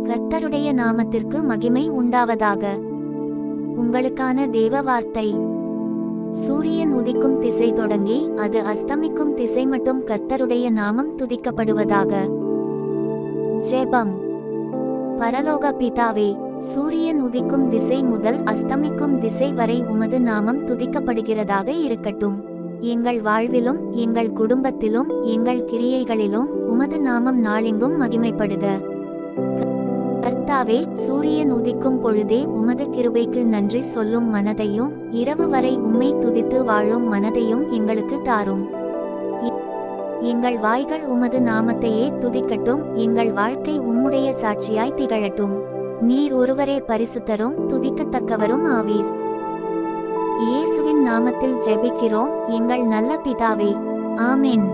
கர்த்தருடைய நாமத்திற்கு மகிமை உண்டாவதாக. உங்களுக்கான தேவ வார்த்தை. சூரியன் உதிக்கும் திசை தொடங்கி அது அஸ்தமிக்கும் திசை மட்டும் கர்த்தருடைய நாமம் துதிக்கப்படுவதாக. ஜெபம். பரலோக பிதாவே, சூரியன் உதிக்கும் திசை முதல் அஸ்தமிக்கும் திசை வரை உமது நாமம் துதிக்கப்படுகிறதாக இருக்கட்டும். எங்கள் வாழ்விலும் எங்கள் குடும்பத்திலும் எங்கள் கிரியைகளிலும் உமது நாமம் நாளெங்கும் மகிமைப்படுக. கர்த்தாவே, சூரியன் உதிக்கும் பொழுதே உமது கிருபைக்கு நன்றி சொல்லும் மனதையும் இரவு வரை உம்மை துதித்து வாழும் மனதையும் எங்களுக்கு தாரும். எங்கள் வாய்கள் உமது நாமத்தையே துதிக்கட்டும். எங்கள் வாழ்க்கை உம்முடைய சாட்சியாய் திகழட்டும். நீர் ஒருவரே பரிசுத்தரும் துதிக்கத்தக்கவரும் ஆவீர். இயேசுவின் நாமத்தில் ஜெபிக்கிறோம் எங்கள் நல்ல பிதாவே. ஆமென்.